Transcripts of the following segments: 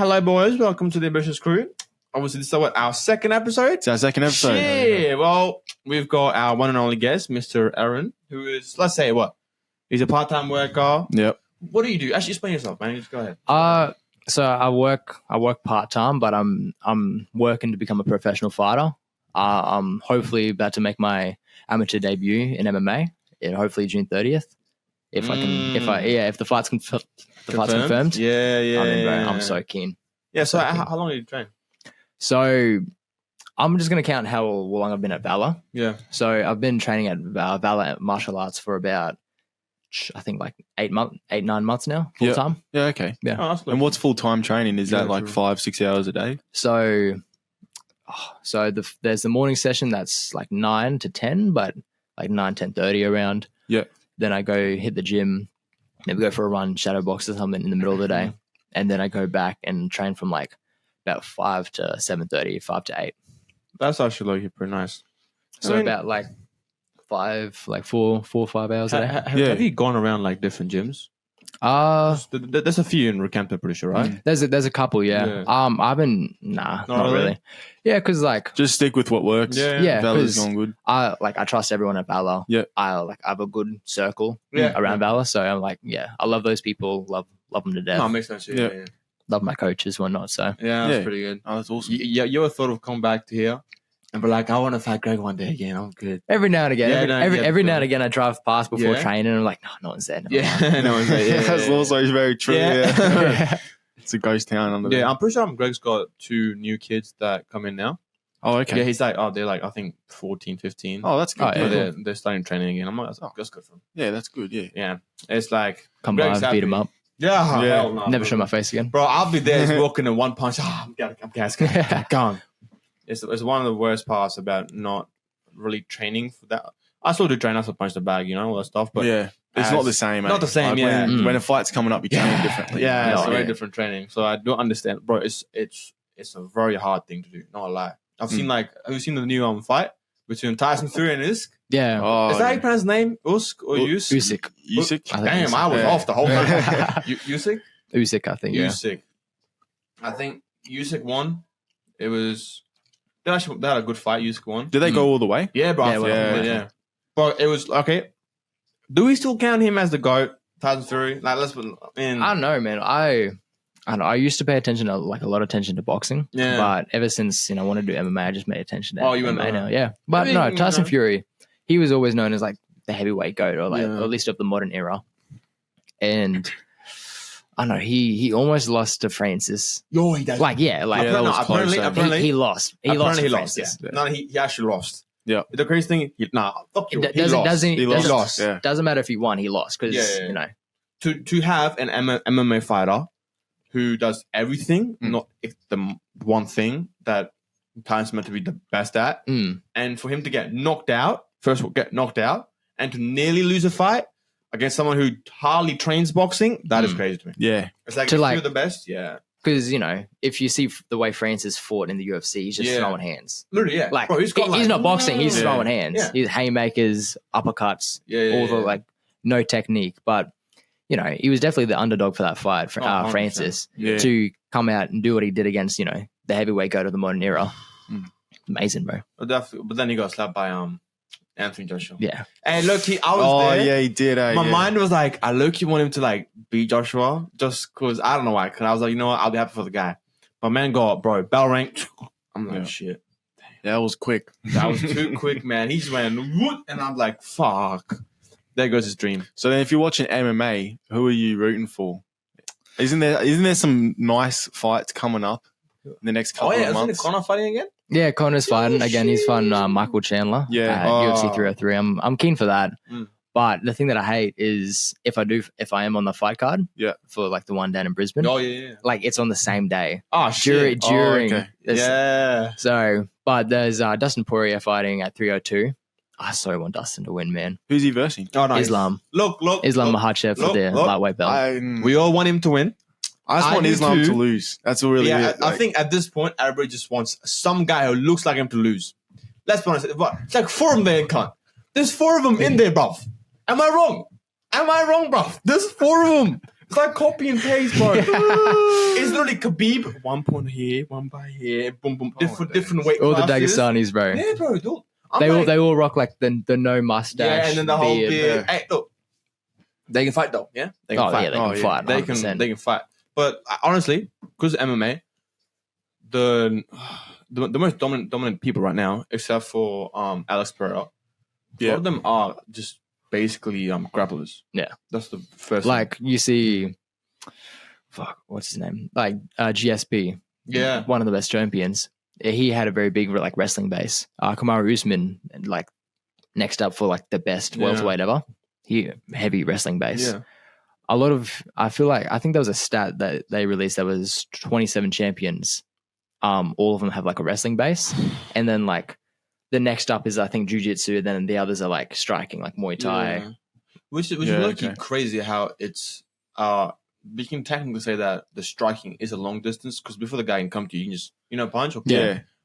hello boys. Welcome to the Ambitious Crew. Obviously, this is our second episode. It's our second episode. Yeah. Well, we've got our one and only guest, Mr. ARON, who is, let's say what? He's a part-time worker. Yep. What do you do? Actually, explain yourself, man. Just go ahead. So I work part-time, but I'm working to become a professional fighter. I'm hopefully about to make my amateur debut in MMA, hopefully June 30th. If the fight's confirmed. Yeah. I'm so keen. Yeah. So how long did you train? So I'm just gonna count how long I've been at Valor. Yeah. So I've been training at Valor Martial Arts for about, I think, like 9 months now, full time. Yeah, okay. Yeah. Oh, that's good. And what's full-time training? Is that like 5-6 hours a day? So there's the morning session that's like 9 to 10, but like 10:30 around. Yeah. Then I go hit the gym, maybe go for a run, shadow box or something in the middle of the day. And then I go back and train from like about 5 to 7:30, 5 to 8. That's actually pretty nice. So about like 4 or 5 hours a day. Have you gone around like different gyms? There's a few in Rockhampton, pretty sure, right? There's a couple, yeah. I've been not really. Yeah, because like just stick with what works. Yeah, Valor's gone good. I trust everyone at Valor. Yeah, I have a good circle around Valor, so I'm like, I love those people, love them to death. No, it makes sense. Yeah. Love my coaches, whatnot. So that's pretty good. Oh, that's awesome. You ever thought of coming back to here and be like, I want to fight Greg one day again? I'm good. Every now and again, every now and again, I drive past before training, and I'm like, no one's there. No one's there. Yeah, that's also very true. Yeah. It's a ghost town under there. Yeah, I'm pretty sure Greg's got 2 new kids that come in now. Oh, okay. Yeah, he's like, they're like, I think 14, 15. Oh, that's good. They're starting training again. I'm like, that's good for them. Yeah, that's good. Yeah. It's like, come by, beat him up. Yeah. Hell no, never show my face again, bro. I'll be there just walking in one punch. I'm gone. It's one of the worst parts about not really training for that. I still do train. I still punch the bag, all that stuff. But it's not the same. Not the same. Like when a fight's coming up, you train differently. Yeah, it's a very different training. So I don't understand, bro. It's a very hard thing to do. Not a lie. Have you seen the new fight between Tyson Fury and Usyk? Yeah. Is that how you pronounce his name? Usyk or Usyk? Usyk. Damn, I was off the whole time. Usyk? Usyk, I think. Yeah. Usyk. I think Usyk won. It was they had a good fight. Usyk won. Did they go all the way? Yeah, bro. Yeah. But it was okay. Do we still count him as the GOAT, Tyson Fury? Like, I don't know, man. I don't know. I used to pay attention to a lot of attention to boxing. Yeah. But ever since I wanted to do MMA, I just made attention to MMA now. Yeah. But Tyson Fury, he was always known as like the heavyweight GOAT, or like at least of the modern era. And I don't know, he almost lost to Francis. Yo, he does. Apparently he lost. He lost to Francis. Yeah. No, he actually lost. Yeah. The crazy thing, he lost. Doesn't matter if he won, he lost because to have an MMA fighter who does everything, not the one thing that Tyson's meant to be the best at, and for him to get knocked out, and to nearly lose a fight against someone who hardly trains boxing, that is crazy to me. Yeah. It's like, if you're the best, because, if you see the way Francis fought in the UFC, he's just throwing hands. Literally, yeah. Like, bro, he's not boxing, he's throwing hands. Yeah. He's haymakers, uppercuts, the no technique. But, he was definitely the underdog for that fight, Francis, to come out and do what he did against, the heavyweight GOAT of the modern era. Amazing, bro. But then he got slapped by Anthony Joshua. Yeah. And low-key, I was there. Yeah, he did. My mind was like, I low-key want him to like beat Joshua just because, I don't know why. Because I was like, you know what? I'll be happy for the guy. But man got, bro, bell rank. I'm like, shit. That was quick. That was too quick, man. He just went, and I'm like, fuck. There goes his dream. So then if you're watching MMA, who are you rooting for? Isn't there some nice fights coming up in the next couple of months? Isn't Conor fighting again? Yeah, Conor's fighting again. He's fighting Michael Chandler at UFC 303. I'm keen for that. But the thing that I hate is if I am on the fight card for like the one down in Brisbane. Oh yeah. Like it's on the same day. Oh shit. During yeah. So, but there's Dustin Poirier fighting at 302. I so want Dustin to win, man. Who's he versing? Oh, no, Islam. Islam Makhachev for the lightweight belt. We all want him to win. I just want Islam to lose. That's really weird. I think at this point, everybody just wants some guy who looks like him to lose. Let's be honest. It's like 4 of them there, cunt. There's 4 of them in there, bruv. Am I wrong, bruv? There's 4 of them. It's like copy and paste, bro. It's literally Khabib, 1 point here, 1 by here, boom, boom, different weight All classes. the Dagestanis, bro. Yeah, bro. They all rock like the no mustache. Yeah, and then the whole beard. Hey, look, they can fight though. Yeah, they can fight. Yeah, they can fight. They can fight. But honestly, because of MMA, the most dominant people right now, except for Alex Pereira, a lot of them are just basically grapplers. Yeah, that's the first. Like you see, what's his name? Like GSP. Yeah, one of the best champions. He had a very big like wrestling base. Kamaru Usman, like next up for like the best welterweight ever. He heavy wrestling base. Yeah. I think there was a stat that they released that was 27 champions. All of them have like a wrestling base, and then like the next up is I think jiu-jitsu. Then the others are like striking, like Muay Thai, which is really crazy how it's. We can technically say that the striking is a long distance because before the guy can come to you, you can just punch or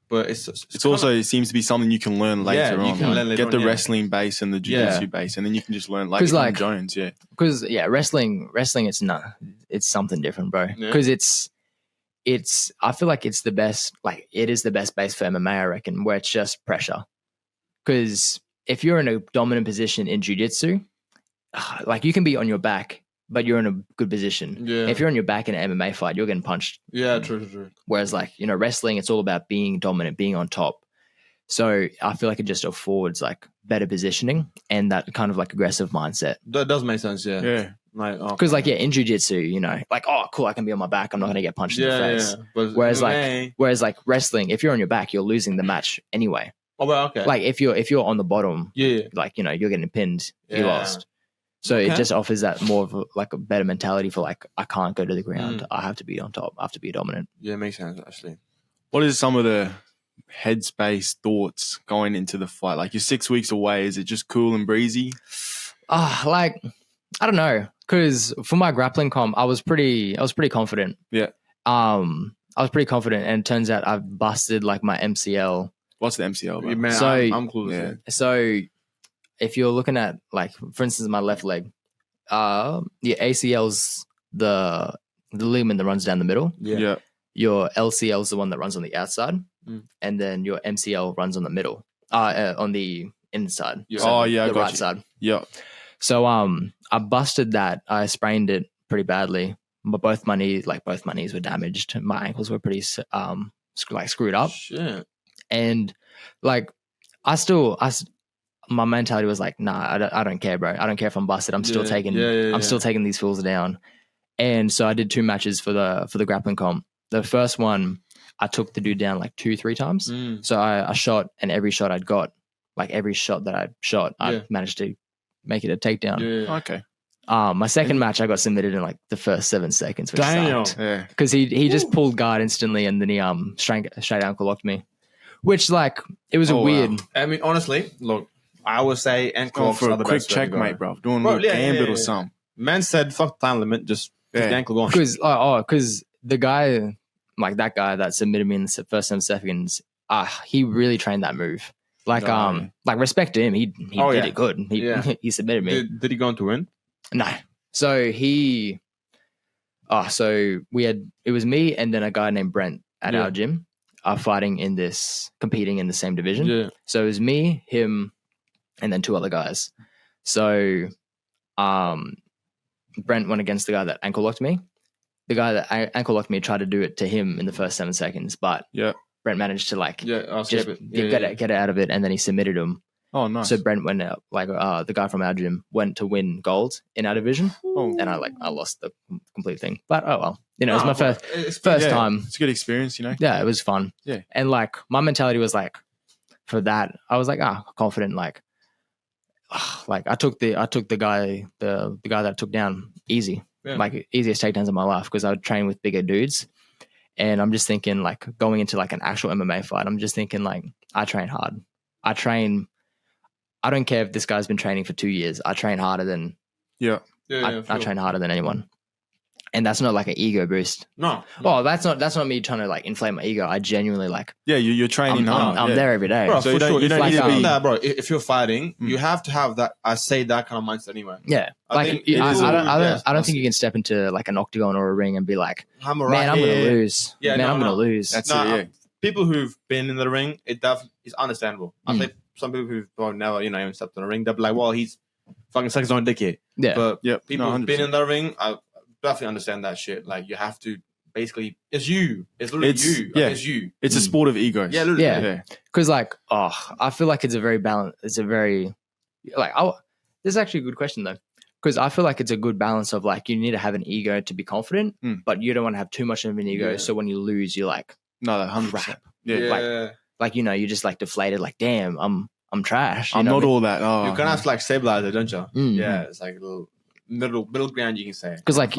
But it's also it seems to be something you can learn later on. You can learn later get the wrestling base and the jiu-jitsu base, and then you can just learn like Jones. Yeah, because wrestling it's something different, bro. Because it's I feel like it's the best. Like it is the best base for MMA, I reckon, where it's just pressure. Because if you're in a dominant position in jiu-jitsu, like you can be on your back, but you're in a good position. Yeah. If you're on your back in an MMA fight, you're getting punched. Yeah, true. Whereas like, wrestling, it's all about being dominant, being on top. So I feel like it just affords like better positioning and that kind of like aggressive mindset. That does make sense, yeah. Yeah. Because in jiu-jitsu, like, oh, cool, I can be on my back. I'm not going to get punched in the face. Yeah. Whereas like wrestling, if you're on your back, you're losing the match anyway. Oh, well, okay. Like if you're on the bottom, like, you're getting pinned, you lost. So it just offers that more of a better mentality for like, I can't go to the ground. I have to be on top. I have to be dominant. Yeah, it makes sense actually. What is some of the headspace thoughts going into the fight? Like you're 6 weeks away. Is it just cool and breezy? Like, I don't know. Cause for my grappling comp, I was pretty confident. Yeah. I was pretty confident and it turns out I've busted like my MCL. What's the MCL? Bro? Man, so I'm cool with it. So if you're looking at like, for instance, my left leg, your ACL's the ligament that runs down the middle. Yeah. Your LCL's the one that runs on the outside, and then your MCL runs on the middle, on the inside. Yeah. So the right side. Yeah. So I busted that. I sprained it pretty badly. But both my knees were damaged. My ankles were pretty screwed up. Shit. And like my mentality was like, nah, I don't care, bro. I don't care if I'm busted. I'm still still taking these fools down. And so I did 2 matches for the grappling comp. The first one, I took the dude down like 2-3 times. So I shot, and every shot I'd got, like every shot that I shot, I managed to make it a takedown. Yeah. Okay. My second match, I got submitted in like the first 7 seconds, which sucked. Yeah. Because he just pulled guard instantly, and then he straight ankle locked me, which like it was weird. Wow. I mean, honestly, look, I would say ankle locks for are the a quick best way to go. checkmate, bro. Doing a little gambit or something. Man said, "Fuck time limit, just keep the ankle going." Because the guy, like that guy that submitted me in the first 7 seconds, he really trained that move. Like respect to him. He did it good. He submitted me. Did he go on to win? No. So it was me and then a guy named Brent at our gym competing in the same division. Yeah. So it was me, him, and then 2 other guys. So Brent went against the guy that ankle locked me. The guy that ankle locked me tried to do it to him in the first 7 seconds, but Brent managed to get it out of it, and then he submitted him. Oh, nice. So Brent went out, the guy from our gym went to win gold in our division, and I lost the complete thing. But oh well, it was my first time. It's a good experience, Yeah, it was fun. Yeah, and like my mentality was like, for that, I was like, confident. Like I took the guy that I took down easy, like easiest takedowns of my life, because I would train with bigger dudes, and I'm just thinking like going into like an actual MMA fight, I'm just thinking like I train hard. I don't care if this guy's been training for 2 years. I train harder than I train harder than anyone. And that's not like an ego boost. No. Well, that's not me trying to like inflate my ego. I genuinely like. Yeah, you're training hard. I'm there every day. Bro, So for sure. you don't Like, need to be that, bro. If you're fighting, you have to have that. I say that kind of mindset anyway. Yeah, I don't think you can step into like an octagon or a ring and be like, I'm gonna lose. Yeah, I'm gonna lose. That's it. Yeah. People who've been in the ring, it's understandable. I think some people who've never, even stepped in the ring, they'll be like, well, he's fucking sucking his own dickhead. Yeah, but people who've been in the ring, I definitely understand that shit. Like, you have to basically, it's you. It's literally you. Yeah. Like, it's you. It's a sport of egos. Yeah, literally. Yeah. Because like, I feel like it's a very balanced. It's a very like. This is actually a good question though, because I feel like it's a good balance of like you need to have an ego to be confident, but you don't want to have too much of an ego. Yeah. So when you lose, you're like, no, 100%. Yeah. Like you're just like deflated. Like, damn, I'm trash. I'm not all that. Oh, you kind of have to like stabilize it, don't you? Yeah, it's like a little middle ground, you can say. Because like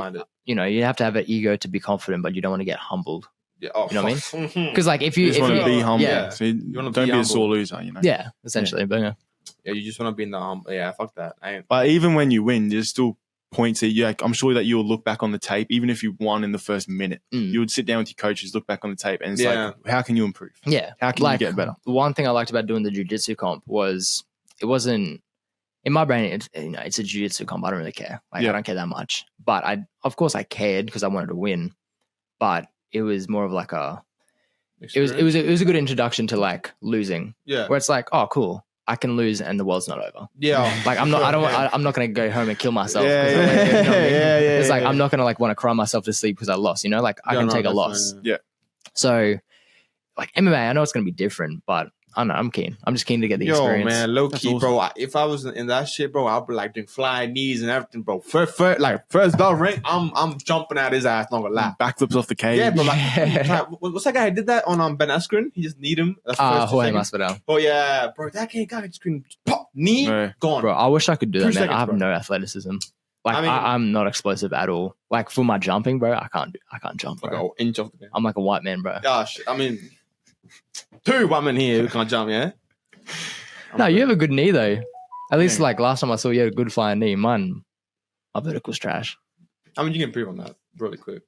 you have to have an ego to be confident, but you don't want to get humbled. Yeah, you know what I mean? Because like if you want to be humble, so you want to don't be a sore loser. Yeah, essentially. But yeah, you just want to be in the humble. Yeah, fuck that. But even when you win, there's still points that I'm sure that you'll look back on the tape, even if you won in the first minute. You would sit down with your coaches, look back on the tape, and it's like, how can you improve? Yeah, how can you get better? One thing I liked about doing the jiu-jitsu comp was it wasn't in my brain. It's a jiu-jitsu comp. I don't really care. Like I don't care that much. But of course I cared because I wanted to win. But it was more of like it was a good introduction to like losing. Yeah, where it's like, oh, cool. I can lose and the world's not over. Yeah. Like I'm not going to go home and kill myself. Yeah. It's like, I'm not going to like want to cry myself to sleep because I lost, like I can take a loss. Yeah. So like MMA, I know it's going to be different, but I don't know, I'm keen. I'm just keen to get the experience. Yo, man, low key, awesome. Bro. If I was in that shit, bro, I'd be like doing flying knees and everything, bro. First bell ring, I'm jumping at his ass, not gonna lie. Backflips off the cage. Yeah, bro. Like, what's that guy who did that on Ben Askren? He just kneed him. Jorge Masvidal. Oh yeah, bro. That guy just pop knee gone. Bro, I wish I could do that, man. I have no athleticism. Like I'm not explosive at all. Like for my jumping, bro, I can't jump, bro. Like an inch off the game. I'm like a white man, bro. Gosh, I mean, 2 women here who can't jump, yeah. No, you have a good knee though. At least like last time I saw you had a good flying knee. My vertical's trash. I mean, you can improve on that really quick.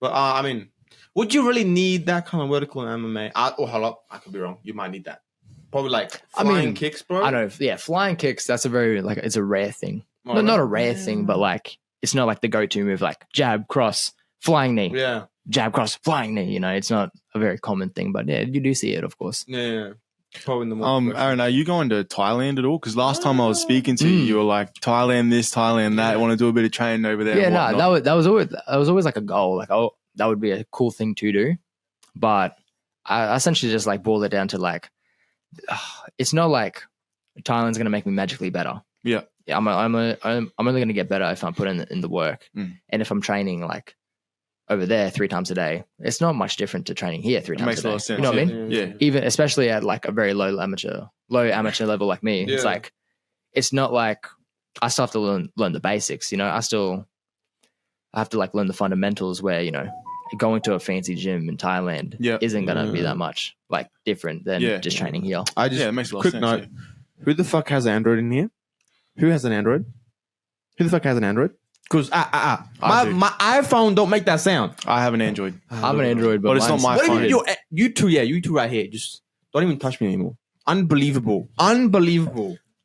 But I mean, would you really need that kind of vertical in MMA? Hold up, I could be wrong. You might need that. Probably like flying kicks, bro. I don't know. Yeah, flying kicks. That's a very it's a rare thing. No, not a rare thing, but like it's not like the go-to move. Like jab, cross, flying knee. Yeah. Jab, cross, flying knee. It's not a very common thing, but yeah, you do see it, of course. Yeah. Probably in the more Aaron, are you going to Thailand at all? Because last time I was speaking to you, you were like Thailand this, Thailand that. I want to do a bit of training over there. Yeah, no, that was always like a goal. Like, that would be a cool thing to do. But I essentially just like boil it down to like, it's not like Thailand's gonna make me magically better. Yeah, I'm only gonna get better if I put in the work, and if I'm training like over there 3 times a day, it's not much different to training here 3 times a day. Makes a lot of sense. You know what I mean? Yeah. Even especially at like a very low amateur level like me, it's like it's not like I still have to learn the basics. I have to like learn the fundamentals where going to a fancy gym in Thailand isn't gonna be that much like different than just training here. It makes a lot of sense. Note, who the fuck has Android in here? Who has an Android? Who the fuck has an Android? Because my iPhone don't make that sound. I have an Android. I have an Android, but it's not my phone. You two right here. Just don't even touch me anymore. Unbelievable.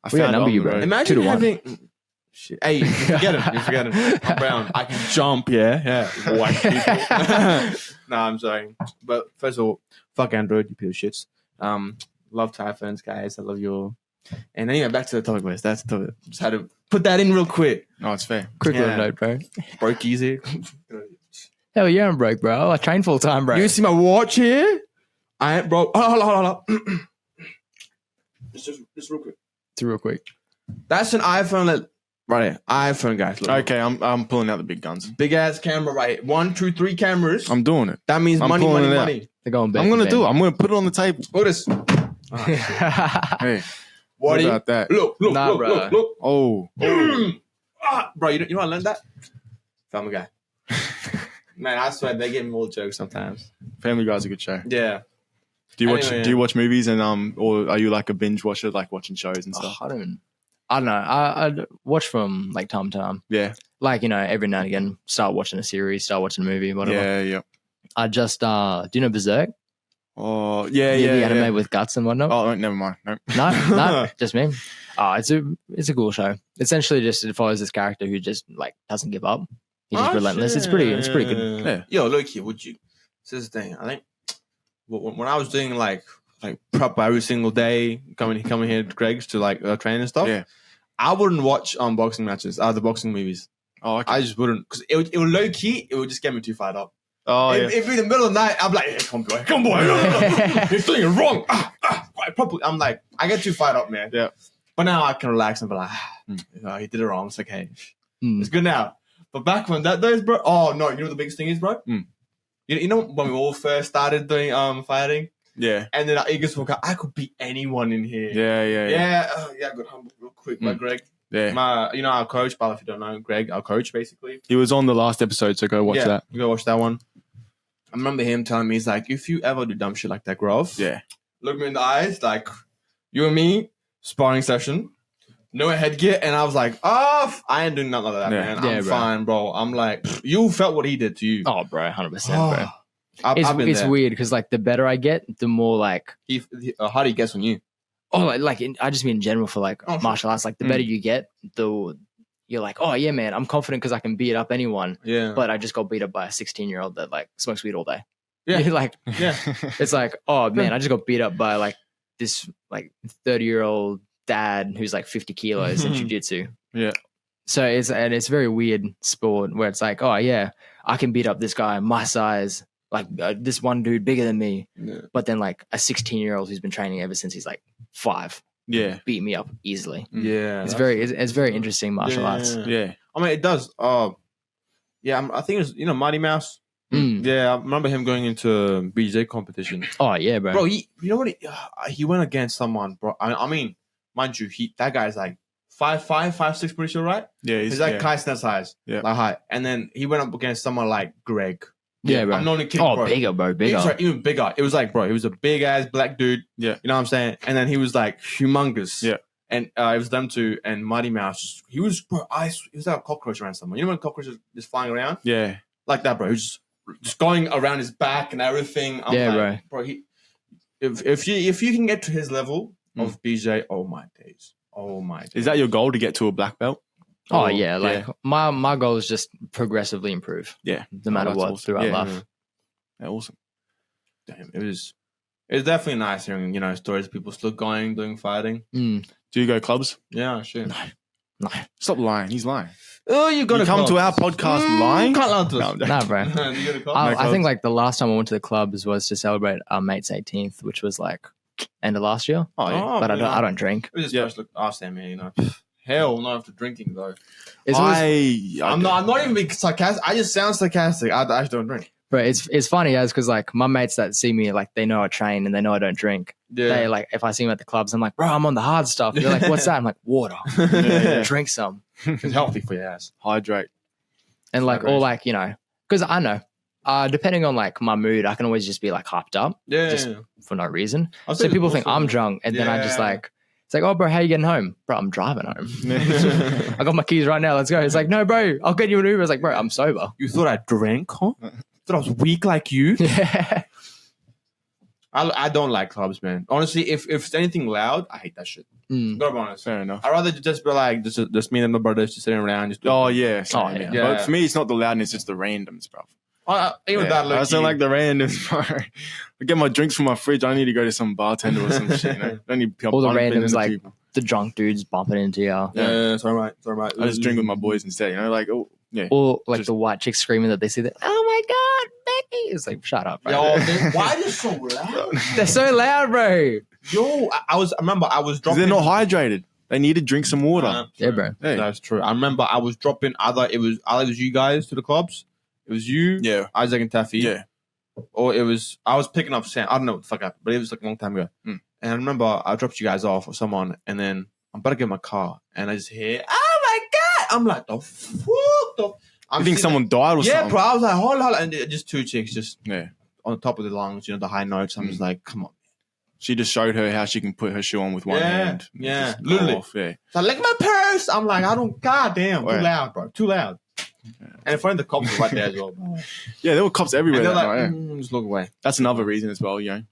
I found number you, bro. Imagine having. Shit. Hey, you forget him. I'm brown. I can jump. Yeah. White people. No, I'm sorry. But first of all, fuck Android, you piece of shits. Love Thai phones, guys. I love you. And anyway, back to the topic, boys. That's the topic. Just had to put that in real quick. No, it's fair. Quick little note, bro. Broke easy. Hell yeah, I'm broke, bro. I train full time, bro. You see my watch here? I ain't broke. Hold on. Just real quick. It's real quick. That's an iPhone. Right here. iPhone, guys. Look. Okay, I'm pulling out the big guns. Big ass camera right here. 1, 2, 3 cameras. I'm doing it. That means money. They're going back. I'm going to do it. I'm going to put it on the table. Look at this. Hey. What about that? Look. Oh. Bro, you know I learned that? Family Guy. Man, I swear they give me all the jokes sometimes. Family Guy's a good show. Yeah. Do you watch movies and or are you like a binge watcher, like watching shows and stuff? I don't know. I watch from like time to time. Yeah. like, you know, every now and again, start watching a series, start watching a movie, whatever. Yeah. I just, do you know Berserk? Oh, yeah. The anime with guts and whatnot. Oh, never mind. No. No, just me. It's a cool show. Essentially, just it follows this character who just like doesn't give up. He's just relentless. Shit. It's pretty good. Yeah. Yo, look, would you? This is the thing. I think when I was doing like prep every single day, coming here to Greg's to like train and stuff. Yeah. I wouldn't watch boxing matches, the boxing movies. Oh, okay. I just wouldn't, because it would low key. It would just get me too fired up. Oh, yeah. If in the middle of the night, I'm like, hey, come boy, you're doing it wrong. Properly, I'm like, I get too fired up, man. Yeah. But now I can relax and be like, he did it wrong. It's okay. It's good now. But back when those, bro. Oh no, you know what the biggest thing is, bro? You know when we all first started doing fighting. Yeah. And then I just woke up. I could beat anyone in here. Yeah. I got humbled real quick by Greg. Yeah. Our coach, but if you don't know, Greg, our coach, basically. He was on the last episode, so go watch that. Go watch that one. I remember him telling me, he's like, if you ever do dumb shit like that, Grove, look me in the eyes, like, you and me, sparring session, no headgear, and I was like, I ain't doing nothing like that, man. I'm fine, bro. I'm like, you felt what he did to you. Oh, bro, 100%, bro. It's weird because like the better I get, the more like harder he gets on you. Oh, I just mean in general for like martial arts. Like the better you get, you're like, oh yeah, man, I'm confident because I can beat up anyone. Yeah. But I just got beat up by a 16-year-old that like smokes weed all day. Yeah. It's like, oh man, I just got beat up by like this like 30-year-old dad who's like 50 kilos in jiu-jitsu. Yeah. So it's a very weird sport where it's like, oh yeah, I can beat up this guy my size. Like this one dude bigger than me, but then like a 16-year-old who's been training ever since he's like 5, beat me up easily. Yeah, it's very interesting martial arts. Yeah, I mean it does. I think it's Mighty Mouse. Yeah, I remember him going into BJ competition. Oh yeah, bro. Bro, you know what? He went against someone, bro. I mean, mind you, that guy's like 5'5", 5'6", pretty sure, right? Yeah, he's like Kai Cenat's size, like height. And then he went up against someone like Greg. Yeah, bro. I'm not a kid, bro. Bigger, bro. Bigger. He was even bigger. It was like, bro, he was a big ass black dude. Yeah. You know what I'm saying? And then he was like humongous. Yeah. And it was them two and Mighty Mouse. He was like a cockroach around someone. You know when cockroaches just flying around? Yeah. Like that, bro. He was just going around his back and everything. I'm like, bro. If you can get to his level of BJ, oh my days. Is that your goal to get to a black belt? Oh yeah, like my goal is just progressively improve. Yeah, no matter what awesome. Throughout life. Yeah, awesome. Damn, it's definitely nice hearing stories of people still going, doing fighting. Do you go clubs? Yeah, sure. No. Stop lying. He's lying. Oh, you got to come to our podcast lying? Can't lie to us. Nah, bro. I think like the last time I went to the clubs was to celebrate our mate's 18th, which was like end of last year. Oh yeah, but I don't drink. It was just look Sam here, Hell no after drinking though. I'm not even being sarcastic. I just sound sarcastic. I just don't drink. But it's funny because like my mates that see me like they know I train and they know I don't drink. Yeah. They like if I see them at the clubs, I'm like, bro, I'm on the hard stuff. They're like, what's that? I'm like, water. Drink some. It's healthy for your ass. Hydrate. And like or like because I know. Depending on like my mood, I can always just be like hyped up, just for no reason. So people think I'm drunk, and then I just like. It's like, oh, bro, how you getting home? Bro, I'm driving home. I got my keys right now. Let's go. It's like, no, bro, I'll get you an Uber. It's like, bro, I'm sober. You thought I drank, huh? Thought I was weak like you? Yeah. I don't like clubs, man. Honestly, if it's anything loud, I hate that shit. Gotta be honest. Fair enough. I'd rather just be like, just me and my brothers just sitting around. Just yeah. Yeah. But for me, it's not the loudness, it's the randoms, bro. Even that, I don't like the randoms, bro. I get my drinks from my fridge. I need to go to some bartender or some shit. Don't need all the randoms like people. The drunk dudes bumping into you. Yeah, it's all right. I just drink with my boys instead. Like or like the white chicks screaming that they see that. Oh my god, Becky! It's like shut up, bro. Yo, why are they so loud? They're so loud, bro. Yo, I remember I was dropping. They're not hydrated. They need to drink some water. Yeah, bro. Hey. That's true. I remember I was dropping it was you guys to the clubs. It was you, Isaac and Taffy. Yeah. Or I was picking up Sam. I don't know what the fuck happened, but it was like a long time ago. And I remember I dropped you guys off or someone, and then I'm about to get in my car, and I just hear, oh my God. I'm like, the fuck? You think someone died or something? Yeah, bro. I was like, hold on. And just two chicks just on top of the lungs, the high notes. I'm just like, come on. She just showed her how she can put her shoe on with one hand. Yeah, literally. Yeah. So I lick my purse. I'm like, goddamn, too loud, bro. Too loud. And finally, the cops were right there as well. Yeah, there were cops everywhere. And they're That like, night, just look away. That's another reason as well, you know.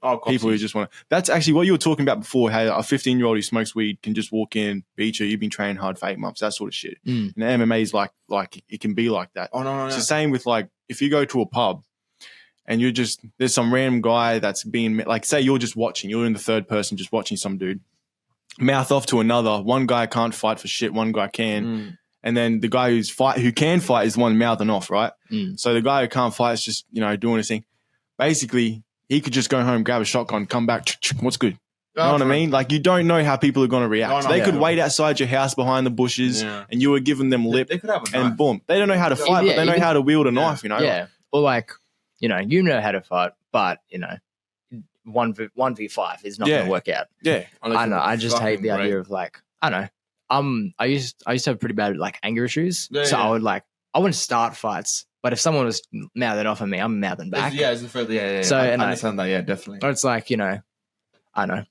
Oh, People who just want to. That's actually what you were talking about before. How a 15-year-old who smokes weed can just walk in, beat you. You've been training hard for 8 months. That sort of shit. And MMA is like it can be like that. Oh no. It's the same with like if you go to a pub and you're just there's some random guy that's being like say you're just watching. You're in the third person just watching some dude mouth off to another. One guy can't fight for shit. One guy can. And then the guy who can fight is the one mouthing off, right? So the guy who can't fight is just doing his thing. Basically. He could just go home, grab a shotgun, come back. What's good? You know what I mean? Like, you don't know how people are going to react. They could wait outside your house behind the bushes and you were giving them lip they could have a and knife. Boom. They don't know how to fight, but they know how to wield a knife, Yeah. Or like, you know how to fight, but, 1v5 is not going to work out. Yeah. I know. I just hate the idea of like, I don't know. I used to have pretty bad like anger issues. I wouldn't start fights. But if someone was mouthing off at me, I'm mouthing back. Yeah. So, I understand that. Yeah, definitely. Or it's like, I know.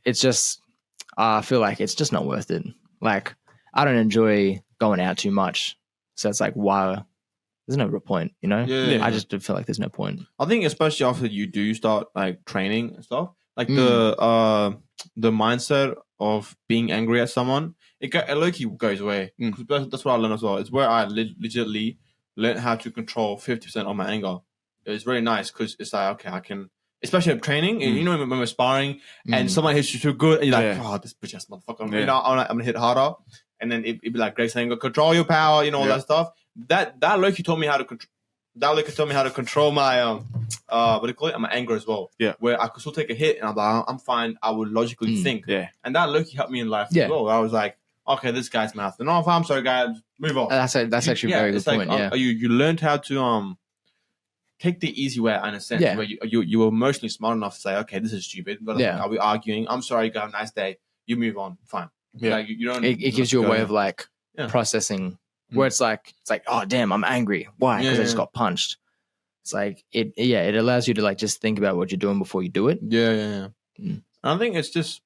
It's just, I feel like it's just not worth it. Like, I don't enjoy going out too much. So it's like, why? There's no real point, Yeah. I just feel like there's no point. I think especially after you do start like training and stuff, like the mindset of being angry at someone, it low-key goes away. That's what I learned as well. It's where I legitimately learn how to control 50% of my anger. It's really nice because it's like, okay, I can, especially at training, when we're sparring and someone hits you too good, and you're like, oh, this bitch ass motherfucker, I'm going to hit harder. And then it'd be like Greg saying, control your power, all that stuff. That Loki taught me how to control. That Loki taught me how to control my what do you call it? My anger as well. Yeah, where I could still take a hit and I'm like, I'm fine. I would logically think. Yeah, and that Loki helped me in life as well. I was like, okay, this guy's mouthing off. I'm sorry, guys. Move on. That's actually a very good point. You learned how to take the easy way out in a sense where you were emotionally smart enough to say, okay, this is stupid. But are we arguing? I'm sorry. Go have a nice day. You move on. Fine. Yeah, like, you don't. It gives you a way of like processing where it's like, oh damn, I'm angry. Why? Because I just got punched. It's like it allows you to like just think about what you're doing before you do it. Yeah. I think it's just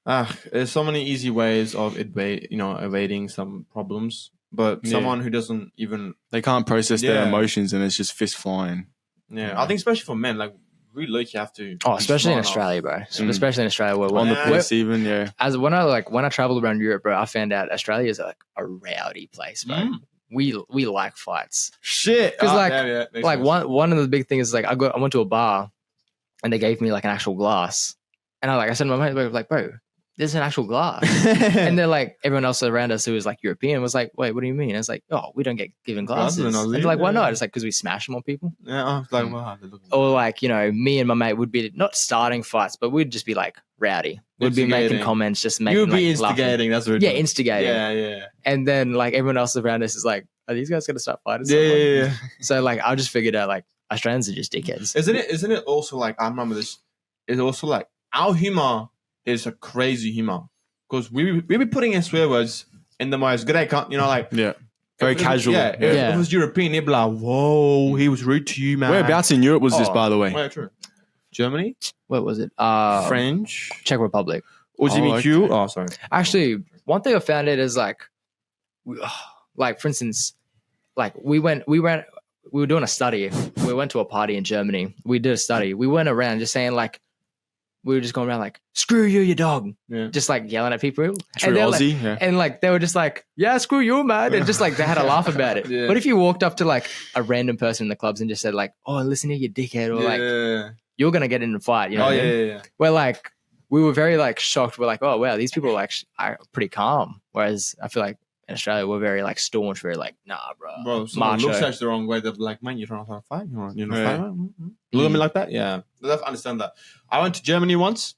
there's so many easy ways of evading some problems, but someone who doesn't even they can't process their emotions and it's just fist flying. Yeah, I think especially for men, like we you have to. Oh, especially in Australia, bro. Especially in Australia, where on the piss, even As when I traveled around Europe, bro, I found out Australia is like a rowdy place, bro. We like fights. Shit, because one of the big things is like I went to a bar, and they gave me like an actual glass, and I said to my mate, like, bro, there's an actual glass. And then like everyone else around us who was like European was like, wait, what do you mean? I was like, oh, we don't get given glasses. And they're like, why not? It's like, because we smash them on people. Yeah, I was like, wow. Or like, me and my mate would be not starting fights, but we'd just be like rowdy. We'd be making comments, just making. You'd be like, instigating. Laughing. That's what. Instigating. Yeah. And then like everyone else around us is like, are these guys gonna start fighting? Yeah. So like, I just figured out like Australians are just dickheads. Isn't it also like I remember this? It's also like our humor is a crazy humor. Because we be putting in swear words in the most great, very casual. If it was European, they'd be like, "Whoa, he was rude to you, man." Whereabouts in Europe was this, by the way? Yeah, true. Germany. What was it? French. Czech Republic. LGBTQ. Oh, sorry. Actually, one thing I found it is like for instance, like we were doing a study. We went to a party in Germany. We did a study. We went around just saying like. We were just going around like, screw you, you dog. Yeah. Just like yelling at people. True Aussie. And like, they were just like, yeah, screw you, man. And just like, they had a laugh about it. Yeah. But if you walked up to like a random person in the clubs and just said like, oh, listen here, you dickhead. Or like, you're going to get in a fight. You know what I mean? Yeah. Where like, we were very like shocked. We're like, oh, wow, these people like are pretty calm. Whereas I feel like in Australia, we're very like staunch, very like, nah, bro. Someone looks at you the wrong way. They're like, man, you're trying to fight. You want to fight? Look at me like that? Yeah. I understand that. I went to Germany once.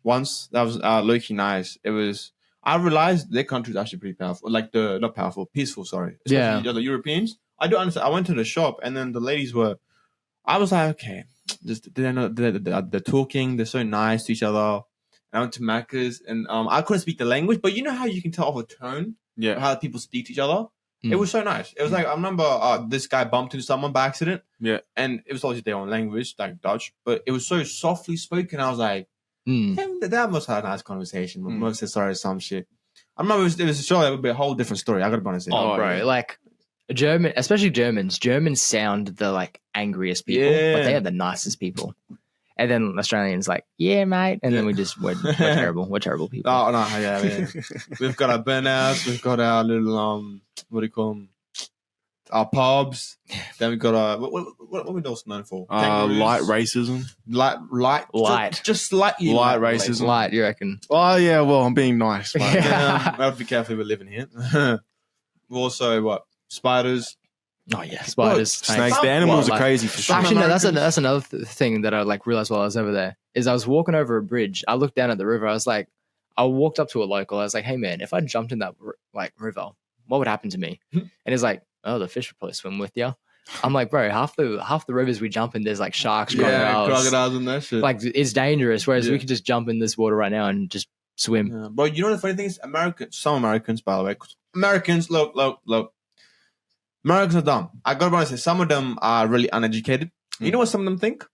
That was low-key nice. It was. I realized their country is actually pretty powerful. Like not powerful, peaceful. Sorry. Especially the Europeans. I do understand. I went to the shop and then the ladies were. I was like, okay, they're talking. They're so nice to each other. And I went to Macca's and I couldn't speak the language, but you know how you can tell off a tone. Yeah. How people speak to each other. It was so nice. It was like I remember this guy bumped into someone by accident. Yeah. And it was obviously their own language, like Dutch, but it was so softly spoken. I was like. That must have a nice conversation. Must say sorry or some shit. I remember it was sure that would be a whole different story. I gotta be honest. Oh, bro, like German, especially Germans. Germans sound the like angriest people, but they are the nicest people. And then Australians like, yeah, mate. And then we're terrible. We're terrible people. Oh no, yeah. We've got our burnouts. We've got our little what do you call them? Our pubs. Then we've got our what are we also known for? Light racism. Light. Just slightly light racism. Light, you reckon? Oh yeah, well I'm being nice. We have to be careful we're living here. Also, spiders. Oh yeah, spiders, snakes. The animals are crazy for sure. Actually, no, that's another thing that I like realized while I was over there is I was walking over a bridge. I looked down at the river. I walked up to a local. I was like, "Hey man, if I jumped in that like river, what would happen to me?" And he's like, "Oh, the fish would probably swim with you." I'm like, "Bro, half the rivers we jump in, there's like sharks, crocodiles and that shit. Like it's dangerous. Whereas we could just jump in this water right now and just swim." Yeah. But you know the funny thing is, some Americans, by the way, Americans look. Americans are dumb. I gotta be honest, some of them are really uneducated. You know what some of them think?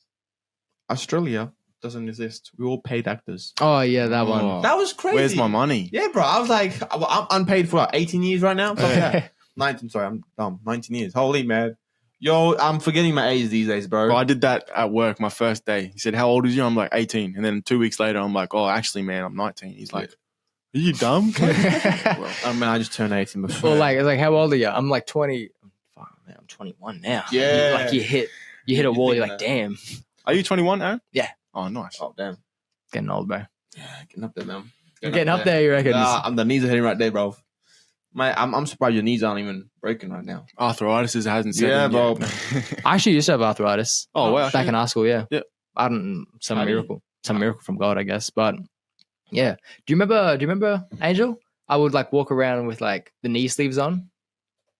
Australia doesn't exist. We all paid actors. Oh yeah, that one. That was crazy. Where's my money? Yeah, bro. I was like, I'm unpaid for 18 years right now. So yeah. 19, sorry, I'm dumb. 19 years. Holy man. Yo, I'm forgetting my age these days, bro. I did that at work my first day. He said, how old is you? I'm like, 18. And then 2 weeks later, I'm like, oh, actually, man, I'm 19. He's like, are you dumb? Well, I mean, I just turned 18 before. Well, like, how old are you? I'm like 20. Fuck, man, I'm 21 now. Yeah. You hit a wall. You're like, damn. Are you 21, Aaron? Yeah. Oh, nice. Oh, damn. Getting old, bro. Yeah, getting up there, man. Getting up there, you reckon? I'm the knees are hitting right there, bro. I'm surprised your knees aren't even breaking right now. Arthritis hasn't set in bro. yet. I actually used to have arthritis. Oh, wow. Back in high school, yeah. Yeah. I don't. Some miracle from God, I guess. But yeah. Do you remember Angel? I would like walk around with like the knee sleeves on.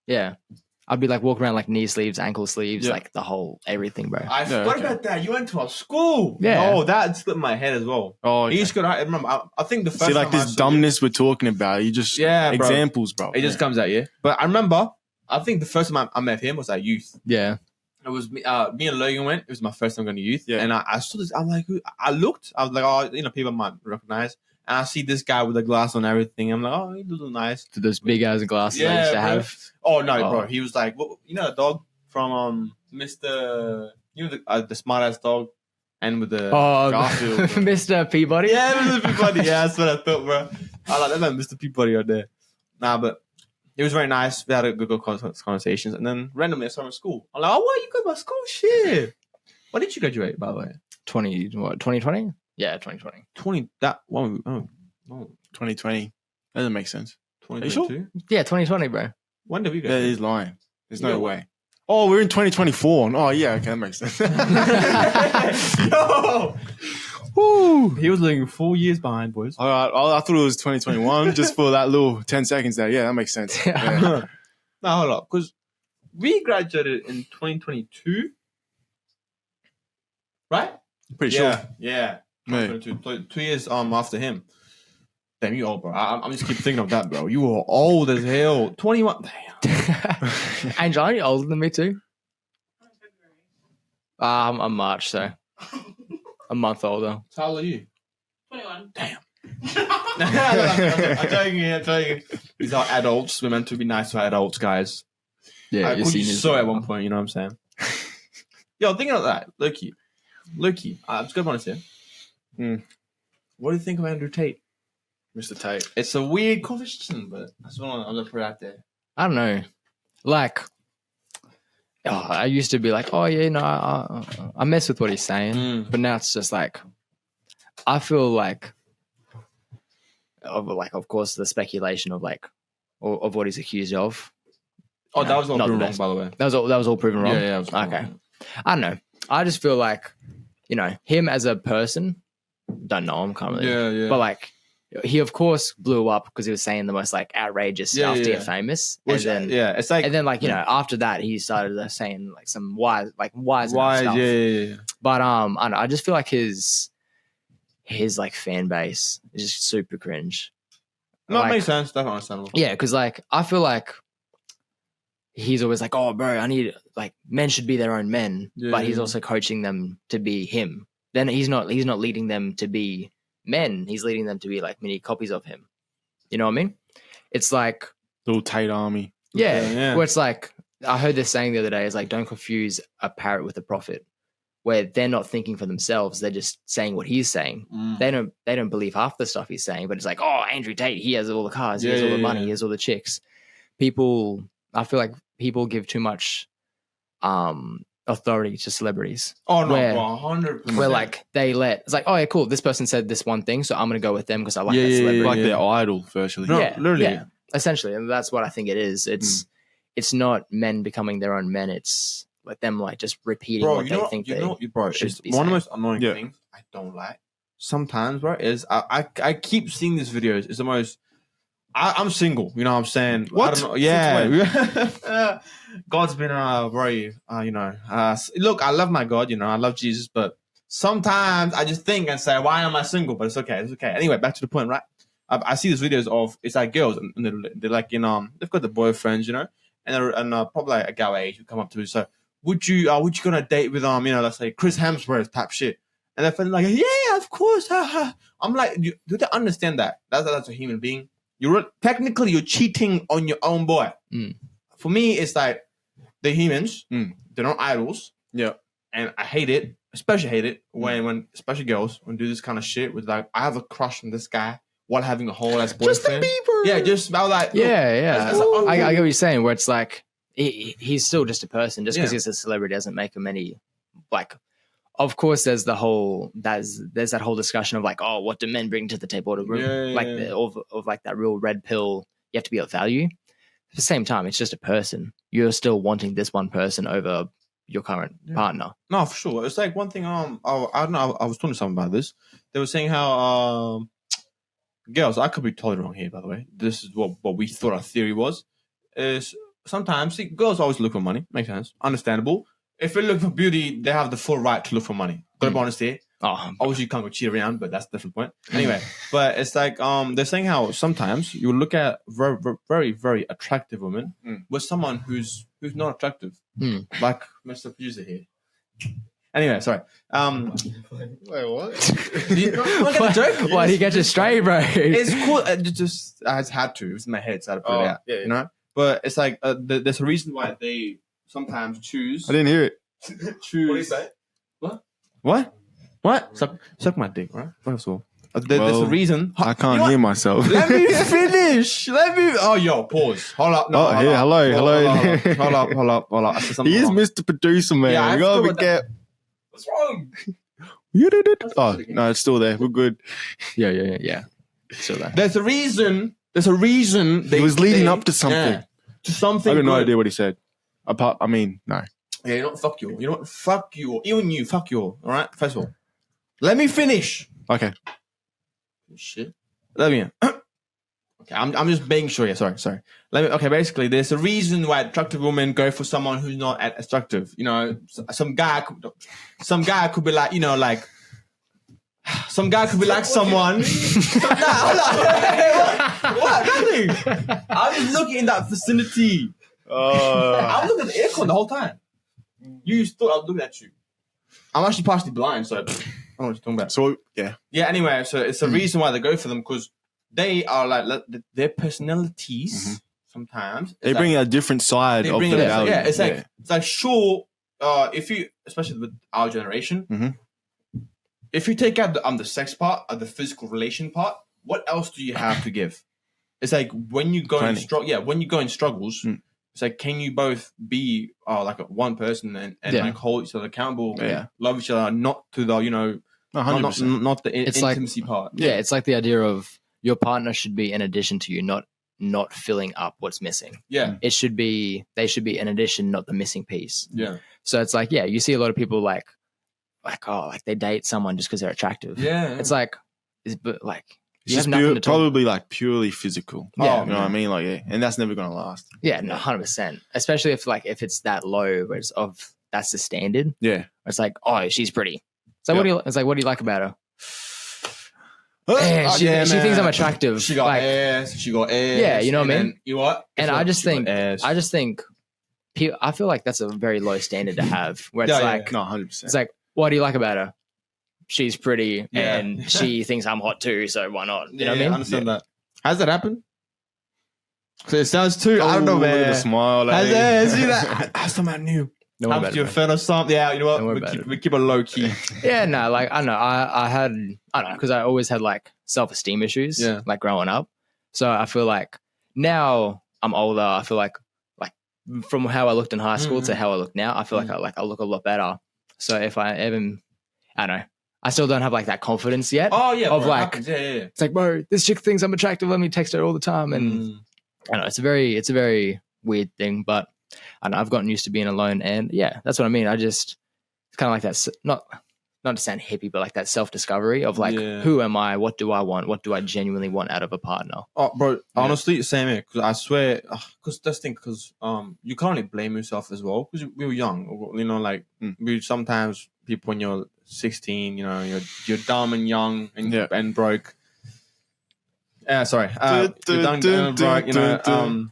Yeah. I'd be like walking around like knee sleeves, ankle sleeves, like the whole everything, bro. I forgot about that. You went to our school. Yeah. Oh, that slipped my head as well. Oh, okay. I remember. I think the first See, like time this dumbness we're talking about, you just examples, bro. It just comes out, yeah. But I remember, I think the first time I met him was at youth. Yeah. It was me and Logan went. It was my first time going to youth. Yeah. And I saw this. I'm like, I looked. I was like, oh, people might recognize. And I see this guy with a glass on everything. I'm like, oh, he looks nice. To those big ass glasses I used to have. Oh no, bro. He was like, you know, the dog from Mr. You know the smart ass dog, and with the Garfield, Mr. Peabody. Yeah, Mr. Peabody. Yeah, that's what I thought, bro. I like that man, Mr. Peabody out there. Nah, but it was very nice. We had a good conversations, and then randomly I saw him at school. I'm like, oh, why you go to my school? Shit. When did you graduate, by the way? 2020? Yeah, 2020. That one. Oh, 2020. That doesn't make sense. 2022. Sure? Yeah, 2020, bro. When did we go? Yeah, he's lying. There's no way. Oh, we're in 2024. Oh, yeah, okay, that makes sense. Yo! Woo! He was looking 4 years behind, boys. All right, I thought it was 2021 just for that little 10 seconds there. Yeah, that makes sense. Yeah. Now, hold up, because we graduated in 2022, right? Pretty sure. Yeah. 2 years after him. Damn, you old, bro. I'm just keep thinking of that, bro. You were old as hell. 21. Damn. Angel, are you older than me too? I'm March, so a month older. How old are you? 21. Damn. I'm telling you. These are adults. We're meant to be nice to adults, guys. Yeah, I called you so at one point, you know what I'm saying? Yo, thinking of that, Loki. I'm just going to be honest here. What do you think of Andrew Tate? Mr. Tate. It's a weird question, but I just want to put it out there. I don't know. Like, I used to be like, oh, yeah, no, I mess with what he's saying. But now it's just like, I feel like, of course, the speculation of like, of what he's accused of. Oh, that was all proven wrong, by the way. That was all proven wrong? Yeah. Okay. I don't know. I just feel like, him as a person, don't know him, can't really. Yeah. But like, he of course blew up because he was saying the most like outrageous stuff to get famous. Which, and then, it's like, and then like after that he started saying like some wise stuff. Yeah. But I don't know, I just feel like his like fan base is just super cringe. No, like, it makes sense. That's understandable. Yeah, because like I feel like he's always like, oh bro, I need like men should be their own men, but he's also coaching them to be him. Then he's not leading them to be men. He's leading them to be like mini copies of him. You know what I mean? It's like little Tate army. Yeah. Where it's like I heard this saying the other day is like, don't confuse a parrot with a prophet, where they're not thinking for themselves. They're just saying what he's saying. They don't believe half the stuff he's saying, but it's like, oh, Andrew Tate, he has all the cars, he has all the money, he has all the chicks. I feel like people give too much authority to celebrities. Oh no, 100%. Where like it's like, oh yeah, cool, this person said this one thing, so I'm gonna go with them because I like that celebrity. Like their idol, virtually. No, literally. Yeah, essentially, and that's what I think it is. It's not men becoming their own men. It's like them like just repeating what they think they should be one saying. of the most annoying things I don't like sometimes, bro, is I keep seeing these videos. It's the most. I'm single. You know what I'm saying? What? I don't know. Yeah. God's been very, look, I love my God. You know, I love Jesus, but sometimes I just think and say, why am I single? But it's okay. It's okay. Anyway, back to the point, right? I see these videos of it's like girls and they're like they've got the boyfriends, you know, and probably like a gal age who come up to me. So would you go on a date with let's say Chris Hemsworth type shit, and they're feeling like yeah, of course. I'm like, do they understand that that's a human being? You're cheating on your own boy. For me, it's like they're humans. They're not idols. Yeah, and I hate it. Especially hate it when especially girls when do this kind of shit with like I have a crush on this guy while having a whole ass boyfriend. Yeah, just about like yeah. I get what you're saying. Where it's like he's still just a person. Just because he's a celebrity doesn't make him any like. Of course, there's that whole discussion of like, oh, what do men bring to the table? Of like that real red pill. You have to be of value. At the same time, it's just a person. You're still wanting this one person over your current partner. No, for sure. It's like one thing. I don't know. I was talking to someone about this. They were saying how girls. I could be totally wrong here, by the way. This is what we thought our theory was. Is sometimes girls always look for money. Makes sense. Understandable. If they look for beauty, they have the full right to look for money. Gotta be honest here. Obviously, you can't go cheat around, but that's a different point. Anyway, but it's like they're saying how sometimes you look at very, very, very attractive women with someone who's not attractive, like Mr. Producer here. Anyway, sorry. Wait, what? You don't get the joke? Why do you get it straight, bro? It's cool. I just had to. It was in my head, so I had to put it out. Yeah. You know, but it's like there's a reason why they sometimes choose. I didn't hear it. Choose. What do you say? What? Suck my dick, right? First of all, there's a reason. I can't hear myself. Let me finish. Oh, yo, pause. Hold up. No, hello. I said something He is wrong. Mr. Producer, man. Yeah, you gotta get. What's wrong? You did it. Oh no, it's still there. We're good. Yeah. Still there. There's a reason. It was leading up to something. Yeah, to something. I have no idea what he said. No. Yeah, you know what? Fuck you. You know what? Fuck you. Even you. Fuck you. All right. First of all, let me finish. Okay. Shit. Let me. Okay, I'm just making sure. Yeah, sorry. Okay, basically, there's a reason why attractive women go for someone who's not attractive. You know, some guy could be like, you know, like. Some guy could be like someone. What? Nothing. I was looking in that vicinity. I was looking at the aircon the whole time. You thought I was looking at you. I'm actually partially blind, so I don't know what you're talking about. So yeah. Anyway, so it's a reason why they go for them because they are like their personalities. Sometimes they bring a different side of the value. Yeah, it's like sure. If you, especially with our generation, if you take out the sex part or the physical relation part, what else do you have to give? It's like when you go in struggles. It's like, can you both be like one person and like hold each other accountable, love each other, not to the not the intimacy part. Yeah, it's like the idea of your partner should be an addition to you, not filling up what's missing. Yeah, they should be an addition, not the missing piece. Yeah. So it's like you see a lot of people like they date someone just because they're attractive. Yeah. It's like it's just probably like purely physical. Yeah. You know what I mean? Like, and that's never going to last. Yeah, no, 100%. Especially if it's that low, where that's the standard. Yeah. It's like, oh, she's pretty. So what do you like about her? She thinks I'm attractive. She got ass. Yeah, you know what I mean? You what? And I just think I feel like that's a very low standard to have. Where it's no, 100%. It's like, what do you like about her? She's pretty and she thinks I'm hot too, so why not? You know what I mean? I understand that. Has that happened? So it sounds too. I don't know, Look at man. the smile. See that? That's something new. Don't worry Happened about to your it, friend or something? Yeah, you know Don't worry what? about We keep it low key. Yeah, no, like I know I don't know, because I always had like self-esteem issues, Yeah. like growing up. So I feel like now I'm older. I feel like from how I looked in high school to how I look now, I feel like I look a lot better. So if I even, I don't know, I still don't have like that confidence yet. Oh yeah, of bro, like, happens. Yeah. it's like, bro, this chick thinks I'm attractive. Let me text her all the time, and I don't know, it's a very weird thing. But I know I've gotten used to being alone, and yeah, that's what I mean. It's kind of like that, not to sound hippie, but like that self-discovery of like, who am I? What do I want? What do I genuinely want out of a partner? Oh, bro, honestly, same here. Because I swear, because that's the thing. Because you can't really blame yourself as well. Because we were young, you know. Like we sometimes people when you're 16, you know, you're dumb and young and broke. Sorry, you're dumb and broke. You know,